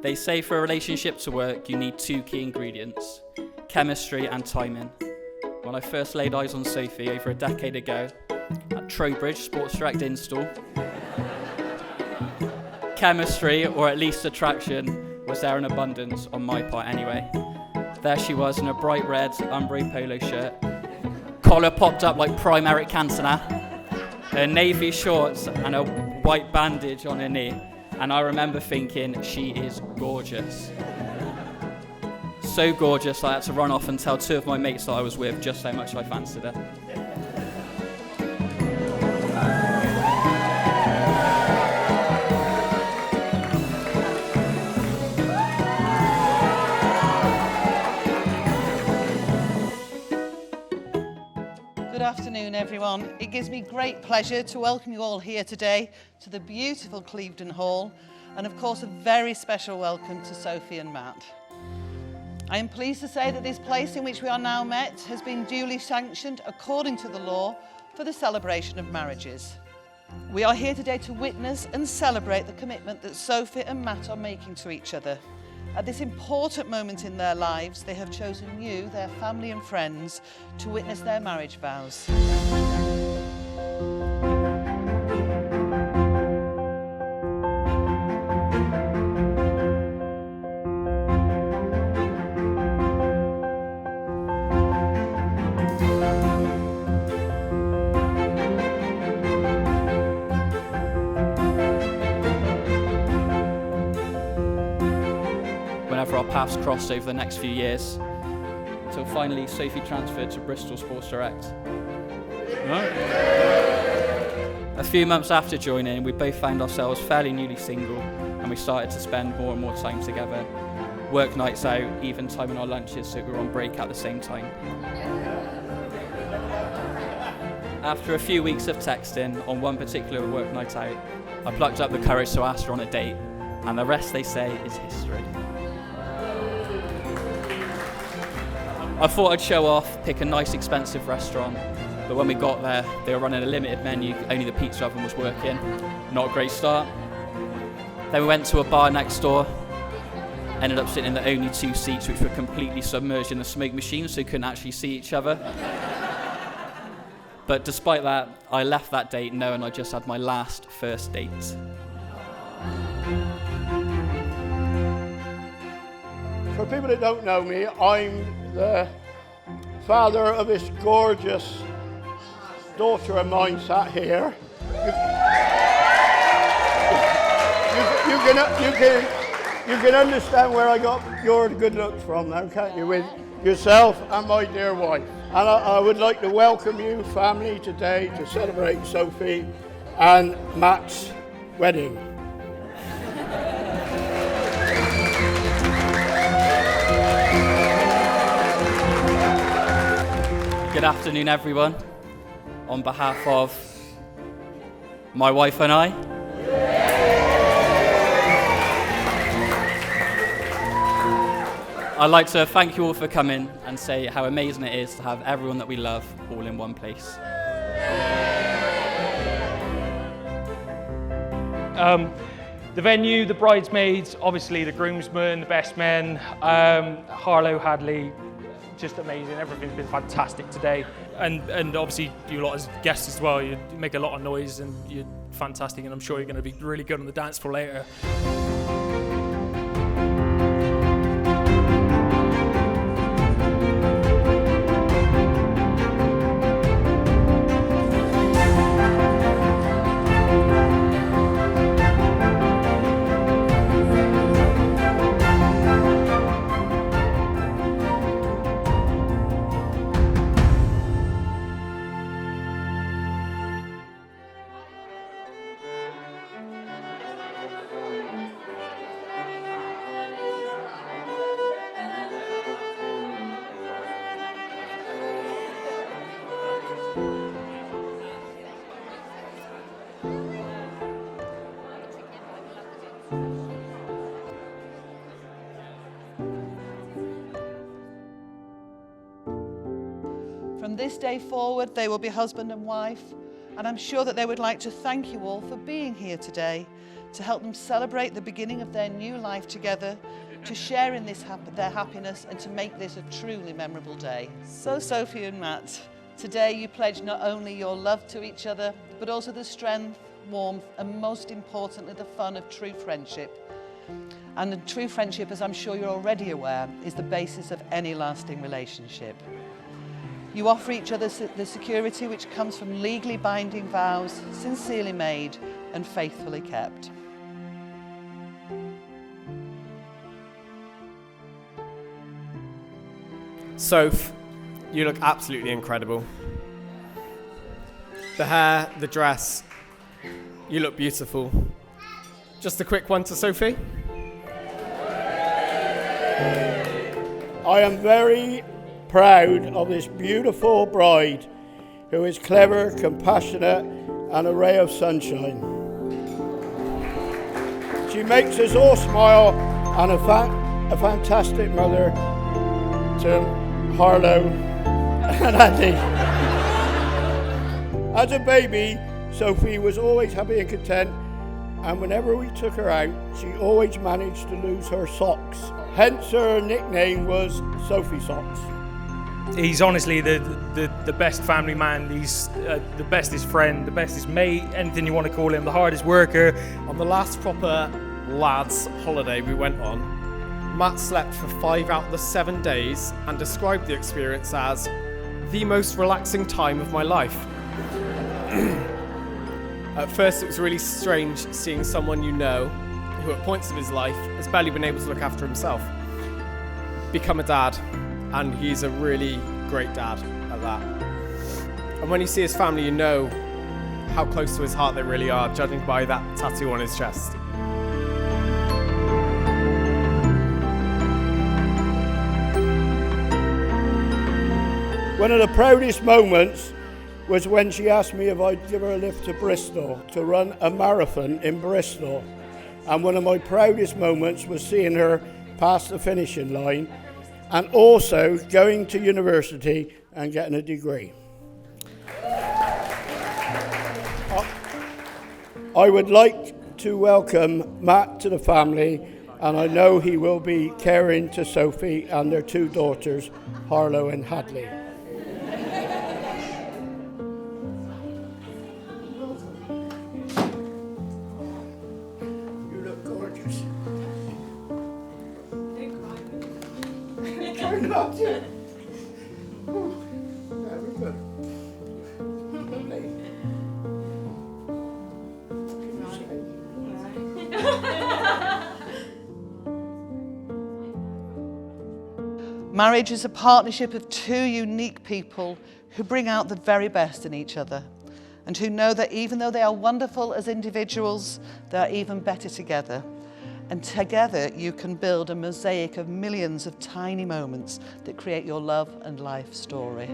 They say for a relationship to work, you need two key ingredients: chemistry and timing. When I first laid eyes on Sophie over a decade ago at Trowbridge Sports Direct install, chemistry, or at least attraction, was there in abundance on my part anyway. There she was in a bright red Umbro polo shirt, collar popped up like prime Eric Cantona, her navy shorts and a white bandage on her knee, and I remember thinking, she is gorgeous. So gorgeous I had to run off and tell two of my mates that I was with just how much I fancied her. Good afternoon, everyone. It gives me great pleasure to welcome you all here today to the beautiful Clevedon Hall, and of course a very special welcome to Sophie and Matt. I am pleased to say that this place in which we are now met has been duly sanctioned according to the law for the celebration of marriages. We are here today to witness and celebrate the commitment that Sophie and Matt are making to each other. At this important moment in their lives, they have chosen you, their family and friends, to witness their marriage vows. Whenever our paths crossed over the next few years, until finally Sophie transferred to Bristol Sports Direct. A few months after joining, we both found ourselves fairly newly single, and we started to spend more and more time together. Work nights out, even time in our lunches, so we were on break at the same time. After a few weeks of texting, on one particular work night out, I plucked up the courage to ask her on a date, and the rest, they say, is history. I thought I'd show off, pick a nice expensive restaurant, but when we got there, they were running a limited menu, only the pizza oven was working. Not a great start. Then we went to a bar next door, ended up sitting in the only two seats which were completely submerged in the smoke machine, so we couldn't actually see each other. But despite that, I left that date knowing I just had my last first date. For people that don't know me, I'm the father of this gorgeous daughter of mine sat here. You can understand where I got your good looks from now, can't you? With yourself and my dear wife. And I would like to welcome you, family, today to celebrate Sophie and Matt's wedding. Good afternoon, everyone. On behalf of my wife and I, I'd like to thank you all for coming and say how amazing it is to have everyone that we love all in one place. The venue, the bridesmaids, obviously the groomsmen, the best men, Harlow, Hadley, just amazing. Everything's been fantastic today. And obviously you lot as guests as well, you make a lot of noise and you're fantastic, and I'm sure you're going to be really good on the dance floor later. From this day forward, they will be husband and wife, and I'm sure that they would like to thank you all for being here today to help them celebrate the beginning of their new life together, to share in their happiness and to make this a truly memorable day. So Sophie and Matt, today you pledge not only your love to each other, but also the strength, warmth, and most importantly, the fun of true friendship. And the true friendship, as I'm sure you're already aware, is the basis of any lasting relationship. You offer each other the security which comes from legally binding vows, sincerely made and faithfully kept. Soph, you look absolutely incredible. The hair, the dress, you look beautiful. Just a quick one to Sophie. I am very proud of this beautiful bride who is clever, compassionate, and a ray of sunshine. She makes us all smile and a fantastic mother to Harlow and Andy. As a baby, Sophie was always happy and content, and whenever we took her out, she always managed to lose her socks. Hence her nickname was Sophie Socks. He's honestly the best family man. He's the bestest friend, the bestest mate, anything you want to call him, the hardest worker. On the last proper lads holiday we went on, Matt slept for 5 out of the 7 days and described the experience as the most relaxing time of my life. At first it was really strange seeing someone you know, who at points of his life has barely been able to look after himself, become a dad, and he's a really great dad at that. And when you see his family, you know how close to his heart they really are, judging by that tattoo on his chest. One of the proudest moments was when she asked me if I'd give her a lift to Bristol to run a marathon in Bristol. And one of my proudest moments was seeing her pass the finishing line and also going to university and getting a degree. I would like to welcome Matt to the family, and I know he will be caring to Sophie and their 2 daughters, Harlow and Hadley. You look gorgeous. Turn up to. Very good. Lovely. Marriage is a partnership of 2 unique people who bring out the very best in each other and who know that even though they are wonderful as individuals, they are even better together. And together you can build a mosaic of millions of tiny moments that create your love and life story.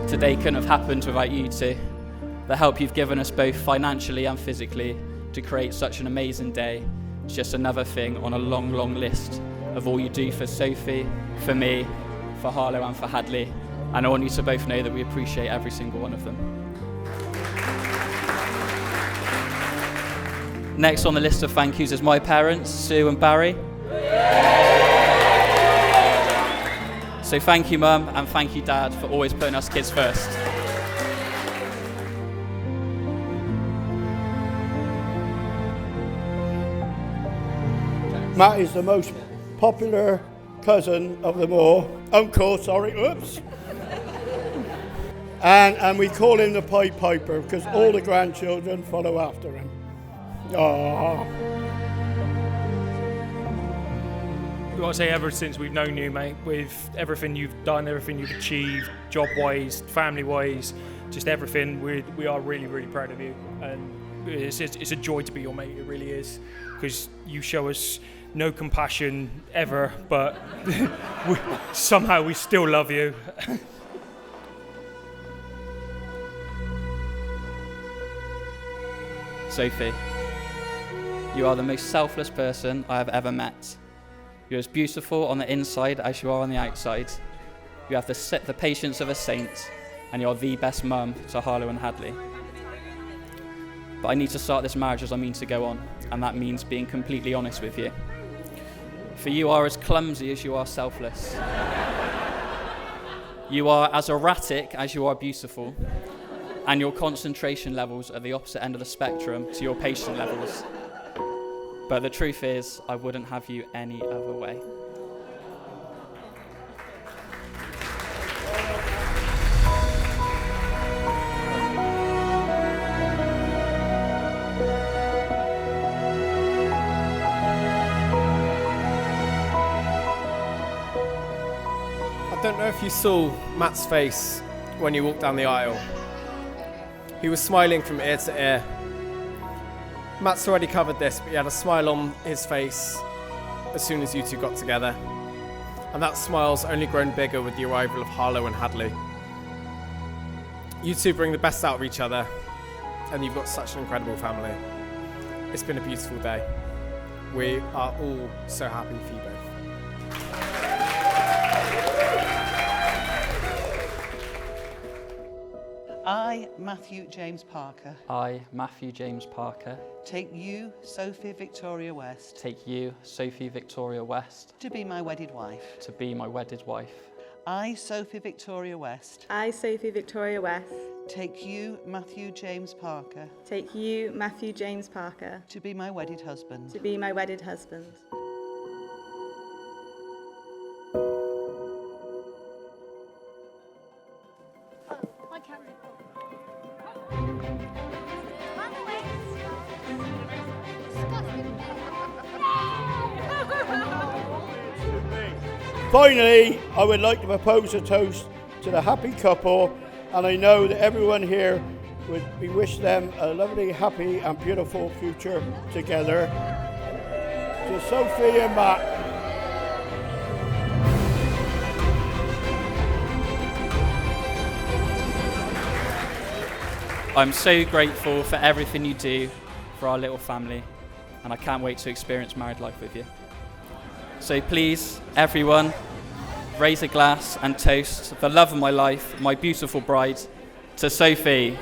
Today couldn't have happened without you two. The help you've given us both financially and physically to create such an amazing day. It's just another thing on a long, long list of all you do for Sophie, for me, for Harlow and for Hadley. And I want you to both know that we appreciate every single one of them. Next on the list of thank yous is my parents, Sue and Barry. So thank you, Mum, and thank you, Dad, for always putting us kids first. Matt is the most popular cousin of them all. Uncle, sorry, oops. And we call him the Pied Piper because all the grandchildren follow after him. Aww. I've got to say, ever since we've known you, mate, with everything you've done, everything you've achieved, job-wise, family-wise, just everything, we are really, really proud of you. And it's a joy to be your mate, it really is, because you show us no compassion ever, but somehow we still love you. Sophie, you are the most selfless person I have ever met. You're as beautiful on the inside as you are on the outside. You have the patience of a saint, and you're the best mum to Harlow and Hadley. But I need to start this marriage as I mean to go on, and that means being completely honest with you. For you are as clumsy as you are selfless. You are as erratic as you are beautiful, and your concentration levels are the opposite end of the spectrum to your patient levels. But the truth is, I wouldn't have you any other way. I don't know if you saw Matt's face when you walked down the aisle. He was smiling from ear to ear. Matt's already covered this, but he had a smile on his face as soon as you two got together. And that smile's only grown bigger with the arrival of Harlow and Hadley. You two bring the best out of each other, and you've got such an incredible family. It's been a beautiful day. We are all so happy for you both. I, Matthew James Parker, I, Matthew James Parker, take you, Sophie Victoria West, take you, Sophie Victoria West, to be my wedded wife. to be my wedded wife. I, Sophie Victoria West, I, Sophie Victoria West, take you, Matthew James Parker, take you, Matthew James Parker, to be my wedded husband. to be my wedded husband. Finally, I would like to propose a toast to the happy couple, and I know that everyone here we wish them a lovely, happy and beautiful future together. To Sophie and Matt. I'm so grateful for everything you do for our little family, and I can't wait to experience married life with you. So please, everyone, raise a glass and toast the love of my life, my beautiful bride, to Sophie.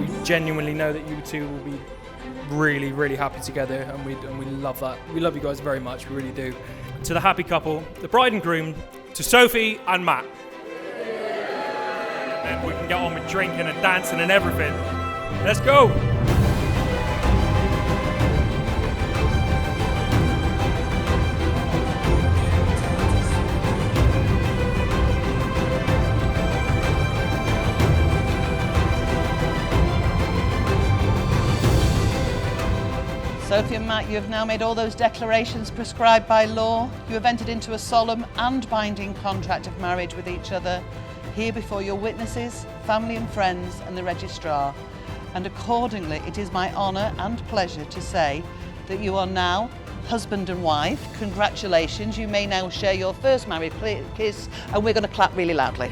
We genuinely know that you two will be really, really happy together, and we love that. We love you guys very much, we really do. To the happy couple, the bride and groom, to Sophie and Matt. And we can get on with drinking and dancing and everything. Let's go! Sophie and Matt, you have now made all those declarations prescribed by law. You have entered into a solemn and binding contract of marriage with each other, here before your witnesses, family and friends, and the registrar. And accordingly, it is my honour and pleasure to say that you are now husband and wife. Congratulations, you may now share your first married kiss, and we're going to clap really loudly.